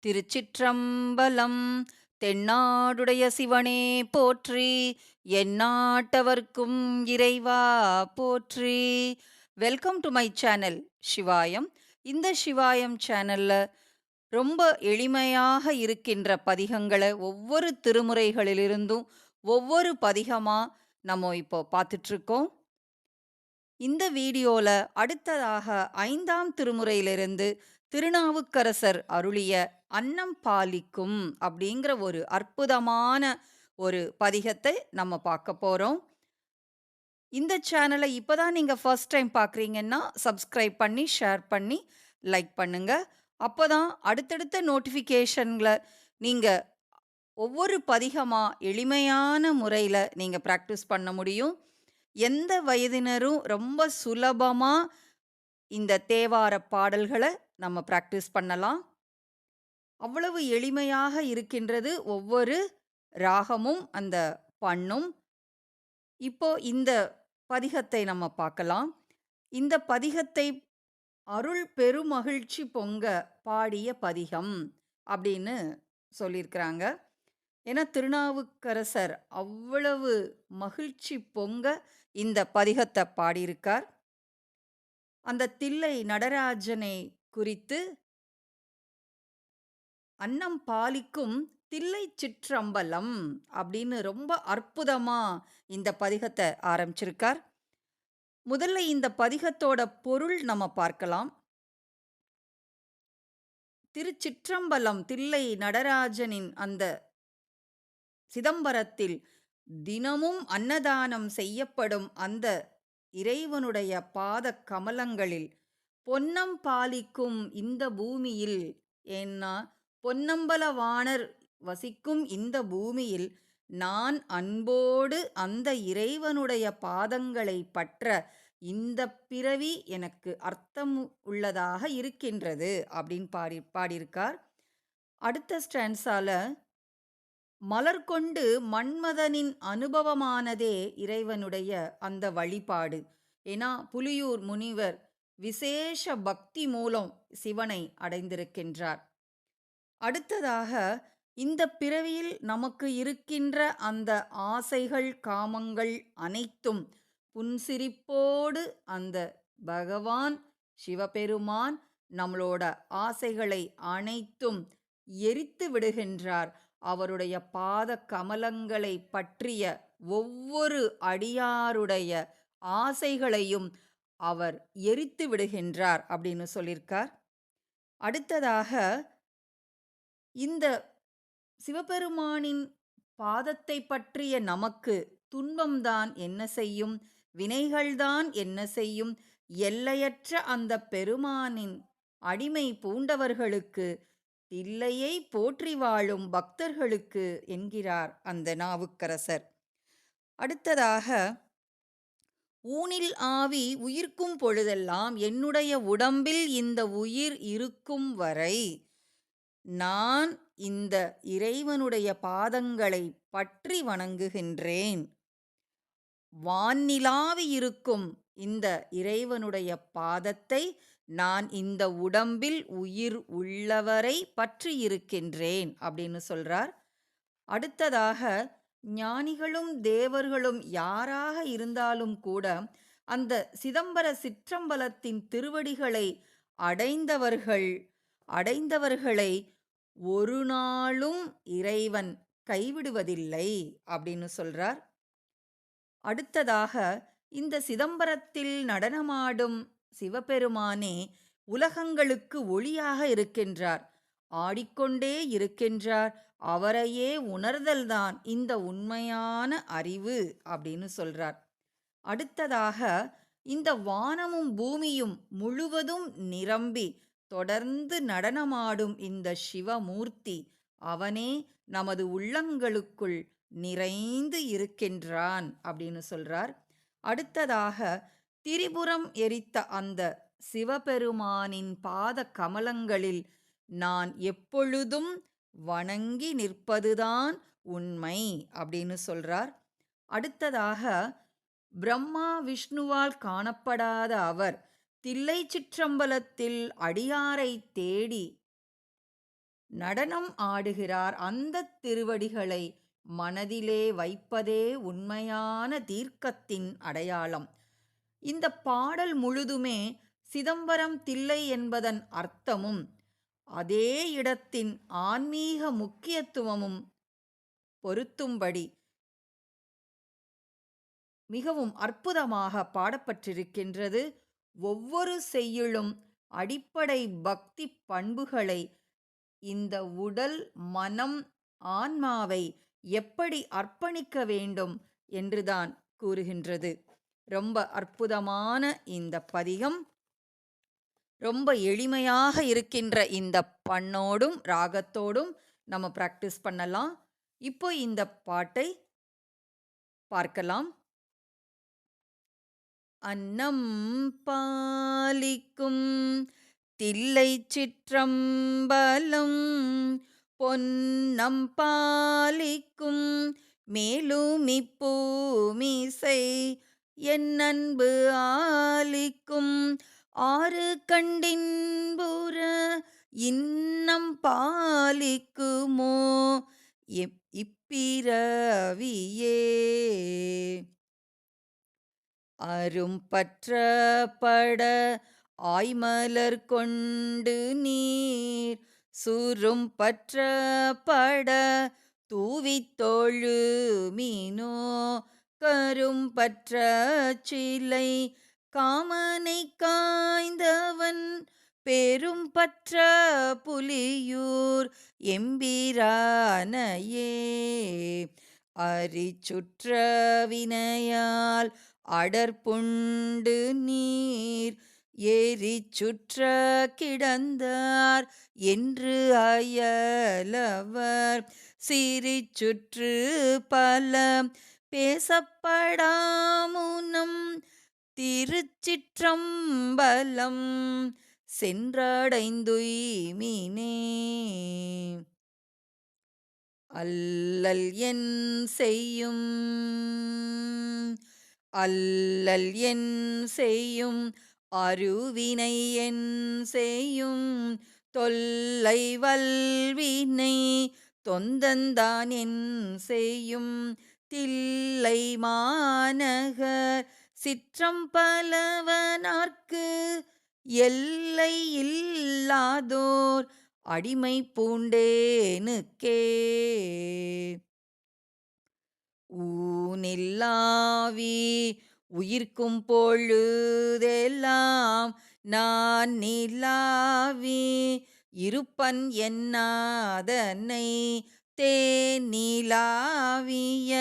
திருச்சிற்றம்பலம். தென்னாடுடைய சிவனே போற்றி, எந்நாட்டவர்க்கும் இறைவா போற்றி. Welcome to my channel Sivayam. இந்த சிவாயம் சேனல்ல ரொம்ப எளிமையாக இருக்கின்ற பதிகங்களை ஒவ்வொரு திருமுறைகளிலிருந்தும் ஒவ்வொரு பதிகமா நம்ம இப்போ பார்த்துட்டு இருக்கோம். இந்த வீடியோல அடுத்ததாக 5ஆம் திருமுறையிலிருந்து திருநாவுக்கரசர் அருளிய "அன்னம் பாலிக்கும்" அப்படிங்கிற ஒரு அற்புதமான ஒரு பதிகத்தை நம்ம பார்க்க போறோம். இந்த சேனலை இப்பதான் நீங்க ஃபர்ஸ்ட் டைம் பார்க்குறீங்கன்னா, சப்ஸ்கிரைப் பண்ணி, ஷேர் பண்ணி, லைக் பண்ணுங்க. அப்பதான் அடுத்தடுத்த நோட்டிஃபிகேஷன்ல நீங்க ஒவ்வொரு பதிகமா எளிமையான முறையில நீங்க பிராக்டிஸ் பண்ண முடியும். எந்த வயதினரும் ரொம்ப சுலபமா இந்த தேவார பாடல்கள நம்ம பிராக்டிஸ் பண்ணலாம். அவ்வளவு எளிமையாக இருக்கின்றது ஒவ்வொரு ராகமும், அந்த பண்ணும். இப்போ இந்த பதிகத்தை நம்ம பார்க்கலாம். இந்த பதிகத்தை "அருள் பெருமகிழ்ச்சி பொங்க பாடிய பதிகம்" அப்படின்னு சொல்லியிருக்கிறாங்க. ஏன்னா திருநாவுக்கரசர் அவ்வளவு மகிழ்ச்சி பொங்க இந்த பதிகத்தை பாடியிருக்கார். அந்த தில்லை நடராஜனை குறித்து "அன்னம் பாலிக்கும் தில்லை சிற்றம்பலம்" அப்படின்னு ரொம்ப அற்புதமா இந்த பதிகத்தை ஆரம்பிச்சிருக்கார். முதல்ல இந்த பதிகத்தோட பொருள் நம்ம பார்க்கலாம். திருச்சிற்றம்பலம், தில்லை நடராஜனின் அந்த சிதம்பரத்தில் தினமும் அன்னதானம் செய்யப்படும் அந்த இறைவனுடைய பாத கமலங்களில் பொன்னம் பாலிக்கும் இந்த பூமியில், ஏன்னா பொன்னம்பலவாணர் வசிக்கும் இந்த பூமியில் நான் அன்போடு அந்த இறைவனுடைய பாதங்களை பற்ற இந்த பிறவி எனக்கு அர்த்தம் உள்ளதாக இருக்கின்றது அப்படின்னு பாடியிருக்கார். அடுத்த ஸ்டான்ஸால மலர் கொண்டு மன்மதனின் அனுபவமானதே இறைவனுடைய அந்த வழிபாடு. ஏன்னா புலியூர் முனிவர் விசேஷ பக்தி மூலம் சிவனை அடைந்திருக்கின்றார். அடுத்ததாக இந்த பிறவியில் நமக்கு இருக்கின்ற அந்த ஆசைகள், காமங்கள் அனைத்தும் புன்சிரிப்போடு அந்த பகவான் சிவபெருமான் நம்மளோட ஆசைகளை அனைத்தும் எரித்து விடுகின்றார். அவருடைய பாத கமலங்களை பற்றிய ஒவ்வொரு அடியாருடைய ஆசைகளையும் அவர் எரித்து விடுகின்றார் அப்படின்னு சொல்லியிருக்கார். அடுத்ததாக இந்த சிவபெருமானின் பாதத்தை பற்றிய நமக்கு துன்பம்தான் என்ன செய்யும், வினைகள்தான் என்ன செய்யும், எல்லையற்ற அந்த பெருமானின் அடிமை பூண்டவர்களுக்கு, தில்லையை போற்றி வாழும் பக்தர்களுக்கு என்கிறார் அந்த நாவுக்கரசர். அடுத்ததாக "ஊனில் ஆவி உயிர்க்கும் பொழுதெல்லாம் என்னுடைய உடம்பில் இந்த உயிர் இருக்கும் வரை நான் இந்த இறைவனுடைய பாதங்களை பற்றி வணங்குகின்றேன். வான்நிலாவி இருக்கும் இந்த இறைவனுடைய பாதத்தை நான் இந்த உடம்பில் உயிர் உள்ளவரை பற்றி இருக்கின்றேன்" அப்படின்னு சொல்றார். அடுத்ததாக ஞானிகளும் தேவர்களும் யாராக இருந்தாலும் கூட அந்த சிதம்பர சிற்றம்பலத்தின் திருவடிகளை அடைந்தவர்களை ஒரு நாளும் இறைவன் கைவிடுவதில்லை அப்படின்னு சொல்றார். அடுத்ததாக இந்த சிதம்பரத்தில் நடனமாடும் சிவபெருமானே உலகங்களுக்கு ஒளியாக இருக்கின்றார், ஆடிக்கொண்டே இருக்கின்றார். அவரையே உணர்தல்தான் இந்த உண்மையான அறிவு அப்படின்னு சொல்றார். அடுத்ததாக இந்த வானமும் பூமியும் முழுவதும் நிரம்பி தொடர்ந்து நடனமாடும் இந்த சிவமூர்த்தி, அவனே நமது உள்ளங்களுக்குள் நிறைந்து இருக்கின்றான் அப்படின்னு சொல்றார். அடுத்ததாக திரிபுரம் எரித்த அந்த சிவபெருமானின் பாத கமலங்களில் நான் எப்பொழுதும் வணங்கி நிற்பதுதான் உண்மை அப்படின்னு சொல்றார். அடுத்ததாக பிரம்மா விஷ்ணுவால் காணப்படாத அவர் தில்லை சிற்றம்பலத்தில் அடியாரை தேடி நடனம் ஆடுகிறார். அந்தத் திருவடிகளை மனதிலே வைப்பதே உண்மையான தீர்க்கத்தின் அடையாளம். இந்தப் பாடல் முழுதுமே சிதம்பரம் தில்லை என்பதன் அர்த்தமும் அதே இடத்தின் ஆன்மீக முக்கியத்துவமும் பொருத்தும்படி மிகவும் அற்புதமாக பாடப்பட்டிருக்கின்றது. ஒவ்வொரு செய்யுளும் அடிப்படை பக்தி பண்புகளை, இந்த உடல், மனம், ஆன்மாவை எப்படி அர்ப்பணிக்க வேண்டும் என்றுதான் கூறுகின்றது. ரொம்ப அற்புதமான இந்த பதிகம். ரொம்ப எளிமையாக இருக்கின்ற இந்த பண்ணோடும் ராகத்தோடும் நம்ம பிராக்டிஸ் பண்ணலாம். இப்போ இந்த பாட்டை பார்க்கலாம். அன்னம் பாலிக்கும் தில்லை சிற்றம்பலம், பொன்னம் பாலிக்கும் மேலுமிப்பூமிசை, என் அன்பு ஆலிக்கும் ஆறு கண்டின்புற, இன்னம் பாலிக்குமோ இப்பிறவியே. அரும்பற்றப்பட ஆய்மலர் கொண்டு நீர், சுரும்பற்றப்பட தூவித்தொழுமினோ, கரும்பற்ற சிலை காமனை காய்ந்தவன், பெரும்பற்ற புலியூர் எம்பிரானையே. அரிச்சுற்ற வினையால் அடர்புண்டு நீர், எரிச்சுற்ற கிடந்தார் என்று அயலவர், சிரிச்சுற்று பல பேசப்படாமுனம், திருச்சிற்றம்பலம் சென்றடைந்துய்மினே. அல்லல் என் செய்யும் அல்லல் என் செய்யும் அருவினை என் செய்யும், தொல்லை வல்வினை தொந்தந்தான் என் செய்யும், தில்லை மாநகர் சிற்றம்பலவனார்க்கு எல்லை இல்லாதோர் அடிமை பூண்டேனுக்கே. ஊனில்லாவி உயிர்க்கும் பொழுதெல்லாம் நான் நிலாவி இருப்பன் என்னாதனை, தேனிலாவிய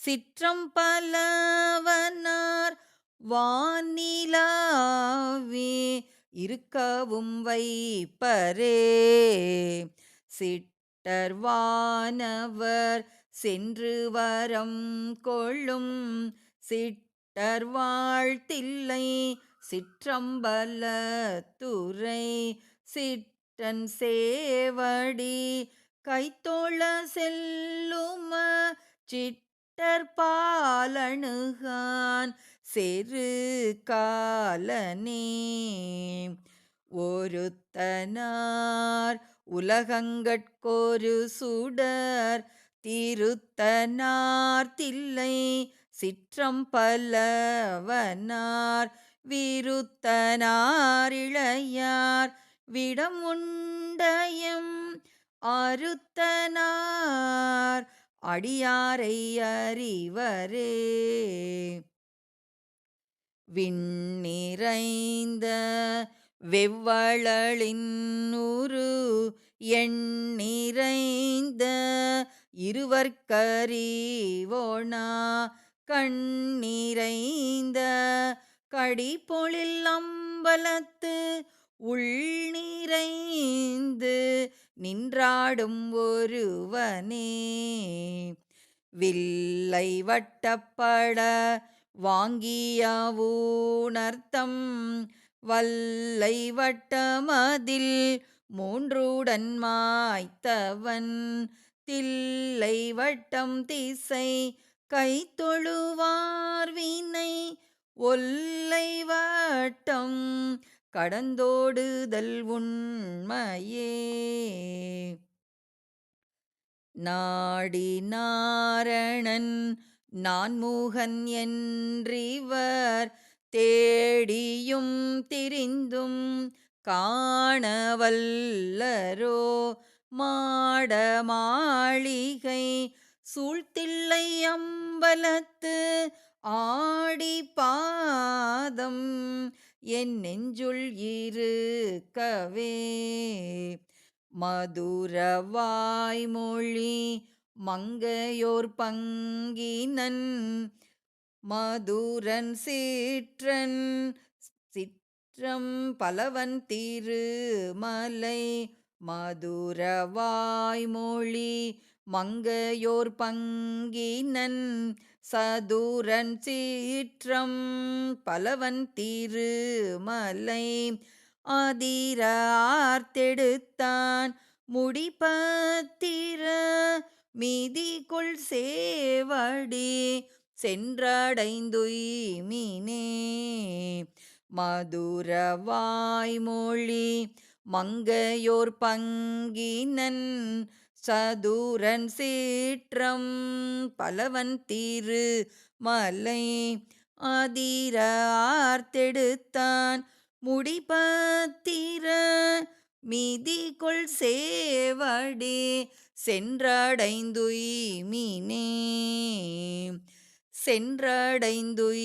சிற்றம்பலவனார் வானிலாவி இருக்கவும் வைப்பரே. சிட்டர் வானவர் சென்று வரம் கொள்ளும், சிட்டர் வாழ்த்தில்லை சிற்றம்பலத்துறை, சிட்டன் சேவடி கைத்தோள செல்லும, சிட்டர் பாலணுகான் செரு காலனே. ஒருத்தனார் உலகங்கட்கொரு சுடர், திருத்தனார் தில்லை சிற்றம்பலவனார், விருத்தனார் இளையார் விடம் உண்டயம், அருத்தனார் அடியாரை அறிவரே. விண்ணிறைந்த வெவ்வளலின் உரு, எண்ணிறைந்த இருவர்க்கறிவோனா, கண்ணிறைந்த கடிபொழில் அம்பலத்து உள்நிறைந்து நின்றாடும் ஒருவனே. வில்லை வட்டப்பட வாங்கியவூணர்த்தம், வல்லை வட்டமதில் மூன்றுடன் மாய்த்தவன், தில்லை வட்டம் திசை கைத்தொழுவார் வினை, ஒல்லை வட்டம் கடந்தோடுதல் உண்மையே. நாடி நாரணன் நான்முகன் என்றிவர் தேடியும் திரிந்தும் காணவல்லரோ மாட மாளிகை சூழ்த்தில்லை அம்பலத்து ஆடி பாதம் என் நெஞ்சுள் இருக்கவே மதுர வாய்மொழி மங்கையோர் பங்கினன் மதுரன் சீற்றன் சிற்றம் பலவன் திருமலை மதுர வாய்மொழி மங்கையோர் பங்கினன் சதுரன் சீற்றம் பலவன் திருமலை அதிர ஆர்த்தெடுத்தான் முடிபத்திர மீதிக்குள் சேவடி சென்றடைந்துய்மினே மதுர வாய்மொழி மங்கையோர் பங்கினன் சதுரன் சீற்றம் பலவன் திருமலை அதிர ஆர்த்தெடுத்தான் முடிபத்திர மீதிக்குள் சேவடி சென்றடைந்துய்மினே சென்றடைந்துய்மினே.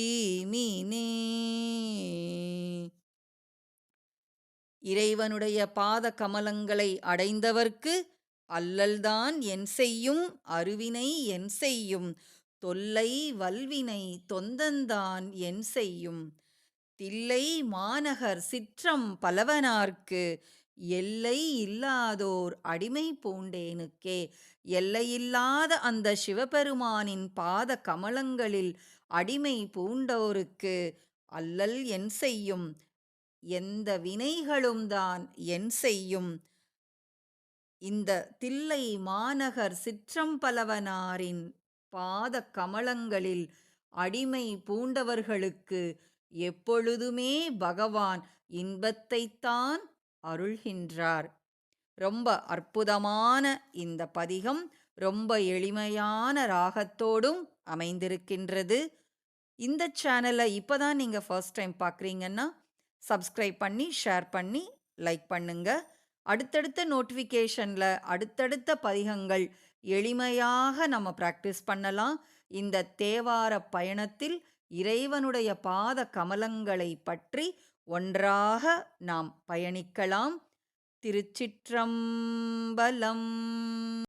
இறைவனுடைய பாத கமலங்களை அடைந்தவர்க்கு அல்லல்தான் என் செய்யும் அருவினை என் செய்யும் தொல்லை வல்வினை தொந்தந்தான் என் செய்யும் தில்லை மாநகர் சிற்றம் பலவனார்க்கு எல்லை இல்லாதோர் அடிமை பூண்டேனுக்கே எல்லையில்லாத அந்த சிவபெருமானின் பாத கமலங்களில் அடிமை பூண்டோருக்கு அல்லல் என் செய்யும் எந்த வினைகளும் தான் என் செய்யும் இந்த தில்லை மாநகர் சிற்றம்பலவனாரின் பாத கமலங்களில் அடிமை பூண்டவர்களுக்கு எப்பொழுதுமே பகவான் இன்பத்தைத்தான் அருள்கின்றார். ரொம்ப அற்புதமான இந்த பதிகம் ரொம்ப எளிமையான ராகத்தோடும் அமைந்திருக்கின்றது. இந்த சேனலை இப்போதான் நீங்கள் ஃபர்ஸ்ட் டைம் பார்க்குறீங்கன்னா சப்ஸ்கிரைப் பண்ணி ஷேர் பண்ணி லைக் பண்ணுங்க. அடுத்தடுத்த நோட்டிஃபிகேஷனில் அடுத்தடுத்த பதிகங்கள் எளிமையாக நம்ம ப்ராக்டிஸ் பண்ணலாம். இந்த தேவார பயணத்தில் இறைவனுடைய பாத கமலங்களை பற்றி ஒன்றாக நாம் பயணிக்கலாம். திருச்சிற்றம்பலம்.